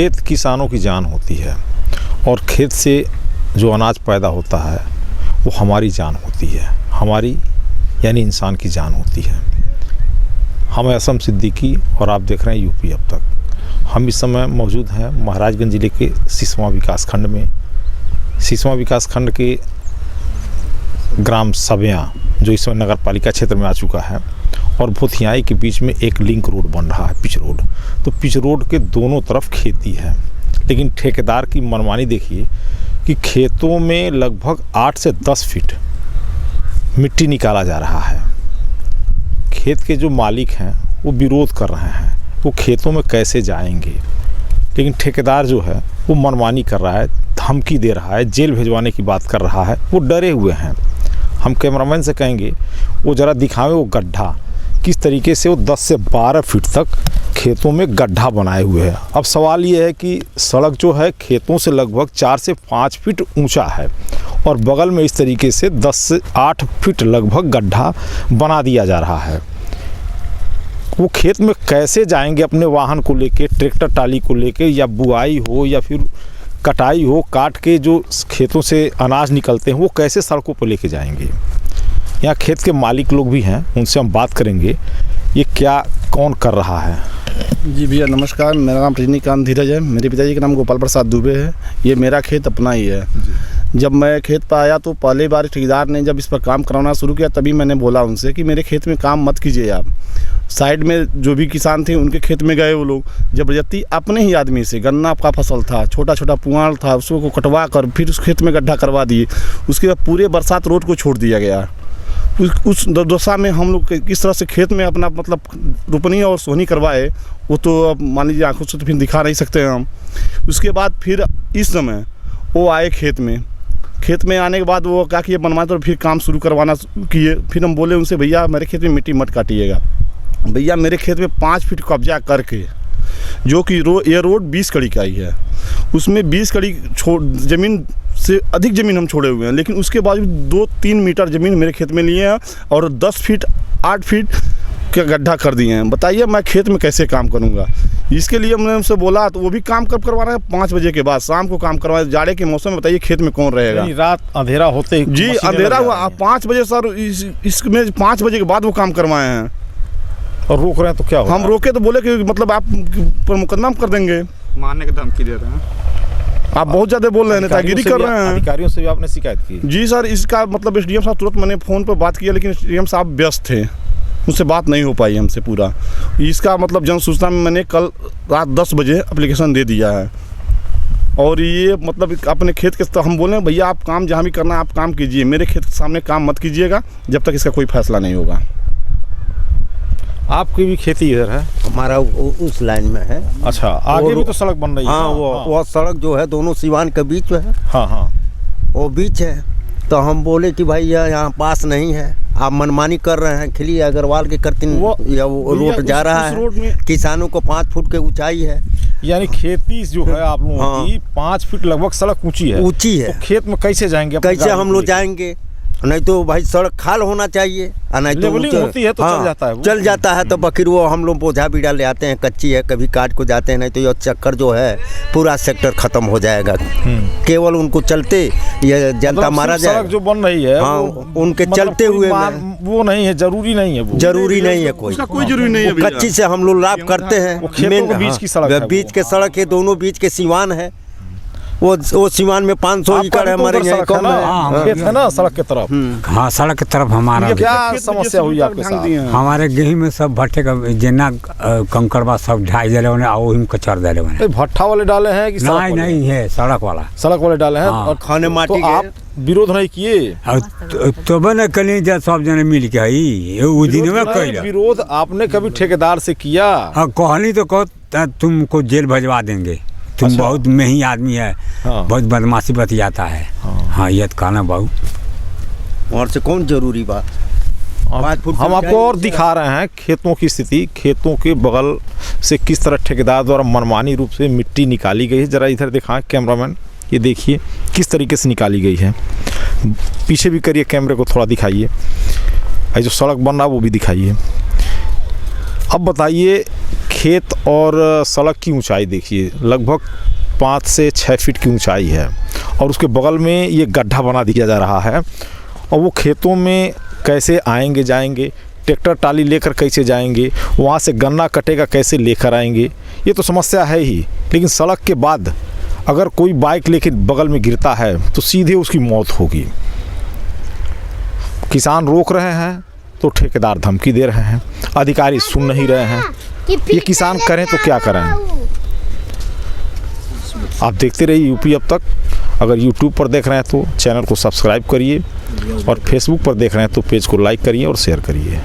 खेत किसानों की जान होती है और खेत से जो अनाज पैदा होता है वो हमारी जान होती है, हमारी यानी इंसान की जान होती है। हम असम सिद्दीकी और आप देख रहे हैं यूपी अब तक। हम इस समय मौजूद हैं महाराजगंज ज़िले के सिसवा विकासखंड में। सिसवा विकासखंड के ग्राम सबिया जो इस समय नगर पालिका क्षेत्र में आ चुका है और भूथियाई के बीच में एक लिंक रोड बन रहा है, पिच रोड। तो पिच रोड के दोनों तरफ खेती है, लेकिन ठेकेदार की मनमानी देखिए कि खेतों में लगभग 8 से 10 फीट मिट्टी निकाला जा रहा है। खेत के जो मालिक हैं वो विरोध कर रहे हैं, वो खेतों में कैसे जाएंगे, लेकिन ठेकेदार जो है वो मनमानी कर रहा है, धमकी दे रहा है, जेल भिजवाने की बात कर रहा है। वो डरे हुए हैं। हम कैमरामैन से कहेंगे वो ज़रा दिखावें वो गड्ढा किस तरीके से वो 10 से 12 फीट तक खेतों में गड्ढा बनाए हुए हैं। अब सवाल ये है कि सड़क जो है खेतों से लगभग 4 से 5 फीट ऊंचा है और बगल में इस तरीके से 10 से 8 फीट लगभग गड्ढा बना दिया जा रहा है। वो खेत में कैसे जाएंगे अपने वाहन को लेके, ट्रैक्टर टाली को लेके, या बुआई हो या फिर कटाई हो, काट के जो खेतों से अनाज निकलते हैं वो कैसे सड़कों पर लेके जाएंगे। यहाँ खेत के मालिक लोग भी हैं, उनसे हम बात करेंगे ये क्या कौन कर रहा है। जी भैया नमस्कार, मेरा नाम रजनीकांत धीरज है। मेरे पिताजी का नाम गोपाल प्रसाद दुबे है। ये मेरा खेत अपना ही है। जब मैं खेत पर आया तो पहली बार ठेकेदार ने जब इस पर काम कराना शुरू किया तभी मैंने बोला उनसे कि मेरे खेत में काम मत कीजिए आप। साइड में जो भी किसान थे उनके खेत में गए वो लोग जबरदस्ती अपने ही आदमी से, गन्ना का फसल था, छोटा छोटा पुआल था, उसको कटवा कर फिर उस खेत में गड्ढा करवा दिए। उसके बाद पूरे बरसात रोड को छोड़ दिया गया। उस दशा में हम लोग किस तरह से खेत में अपना मतलब रोपनी और सोहनी करवाए वो तो अब मान लीजिए आंखों से तो फिर दिखा नहीं सकते हैं हम। उसके बाद फिर इस समय वो आए खेत में आने के बाद वो क्या किए बनवाए तो फिर काम शुरू करवाना किए। फिर हम बोले उनसे भैया मेरे खेत में मिट्टी मत काटिएगा। भैया मेरे खेत में 5 फीट कब्जा करके जो कि ये रोड 20 कड़ी का ही है, उसमें 20 कड़ी ज़मीन से अधिक ज़मीन हम छोड़े हुए हैं, लेकिन उसके बाद 2-3 मीटर ज़मीन मेरे खेत में लिए हैं और 10 फीट 8 फीट का गड्ढा कर दिए हैं। बताइए मैं खेत में कैसे काम करूंगा। इसके लिए हमने उनसे बोला तो वो भी काम कब करवा रहे हैं, 5 बजे के बाद शाम को काम करवाए। जाड़े के मौसम में बताइए खेत में कौन रहेगा। रात अंधेरा होते ही जी अंधेरा हुआ 5 बजे सर, इसमें 5 बजे के बाद वो काम करवाए हैं और रोक रहे हैं तो क्या होगा? हम रोके तो बोले कि मतलब आप पर मुकदमा कर देंगे, मारने की धमकी दे रहे हैं। आप बहुत ज़्यादा बोल रहे हैं, नेतागिरी कर रहे हैं। अधिकारियों से भी आपने शिकायत की? जी सर, इसका मतलब एसडीएम साहब तुरंत मैंने फ़ोन पर बात किया, लेकिन एसडीएम साहब व्यस्त थे, उनसे बात नहीं हो पाई हमसे पूरा। इसका मतलब जन सूचना में मैंने कल रात 10 बजे एप्लीकेशन दे दिया है। और ये मतलब अपने खेत के तो हम बोले भैया आप काम जहाँ भी करना है आप काम कीजिए, मेरे खेत के सामने काम मत कीजिएगा जब तक इसका कोई फैसला नहीं होगा। आपकी भी खेती इधर है? हमारा उस लाइन में है। अच्छा, आगे भी तो सड़क बन रही है? हाँ, वो सड़क जो है दोनों सिवान के बीच में है। हाँ, वो बीच है। तो हम बोले कि भाई यहाँ पास नहीं है, आप मनमानी कर रहे हैं। खिली अग्रवाल के करतिन या वो रोड जा रहा है, किसानों को 5 फुट के ऊंचाई है। यानी खेती जो है आप लोगों की 5 फीट लगभग सड़क ऊंची है। तो खेत में कैसे जाएंगे? कैसे हम लोग जाएंगे? नहीं तो भाई सड़क खाल होना चाहिए, नहीं तो होती है तो चल जाता है। चल जाता है तो बकीर वो हम लोग बोझा बीड़ा ले आते हैं, कच्ची है, कभी काट को जाते हैं। नहीं तो ये चक्कर जो है पूरा सेक्टर खत्म हो जाएगा। केवल उनको चलते ये जनता मारा जाए। सड़क जो बन रही है हाँ, उनके चलते हुए वो नहीं है, जरूरी नहीं है, वो जरूरी नहीं है, कोई जरूरी नहीं है। कच्ची से हम लोग लाभ करते हैं। बीच की सड़क, बीच के सड़क है, दोनों बीच के सिवान है। वो सिवान में 500 एकड़ है हमारे यहाँ कम है। खेत है ना सड़क के तरफ? हाँ, सड़क की तरफ हमारा। क्या समस्या हुई आपके साथ? हमारे गेहूं में सब भट्टे का जेना कंकड़वा सब ढाई दे रहे हैं, वही में कचर दे रहे हैं। भट्ठा वाले डाले हैं कि नहीं है सड़क वाले डाले हैं। और खाने माटी आप विरोध नहीं किए? तो बने कल सब जने मिल के विरोध आपने कभी ठेकेदार से किया? कहनी तो कहो तुमको जेल भजवा देंगे, तुम बहुत महंगी आदमी है। हाँ। बहुत बदमाशी बतियाता है। हाँ, ये तो कहना बहुत और से कौन जरूरी बात। हम आपको और दिखा रहे हैं खेतों की स्थिति, खेतों के बगल से किस तरह ठेकेदार द्वारा मनमानी रूप से मिट्टी निकाली गई है। जरा इधर दिखाएं कैमरामैन, ये देखिए किस तरीके से निकाली गई है। पीछे भी करिए, कैमरे को थोड़ा दिखाइए, जो सड़क बन रहा है वो भी दिखाइए। अब बताइए खेत और सड़क की ऊंचाई देखिए, लगभग 5 से 6 फीट की ऊंचाई है और उसके बगल में ये गड्ढा बना दिया जा रहा है। और वो खेतों में कैसे आएंगे जाएंगे, ट्रैक्टर टाली लेकर कैसे जाएंगे, वहाँ से गन्ना कटेगा कैसे लेकर आएंगे, ये तो समस्या है ही। लेकिन सड़क के बाद अगर कोई बाइक लेके बगल में गिरता है तो सीधे उसकी मौत होगी। किसान रोक रहे हैं तो ठेकेदार धमकी दे रहे हैं, अधिकारी सुन नहीं रहे हैं। ये किसान करें तो क्या करें। आप देखते रहिए यूपी अब तक। अगर यूट्यूब पर देख रहे हैं तो चैनल को सब्सक्राइब करिए और फेसबुक पर देख रहे हैं तो पेज को लाइक करिए और शेयर करिए।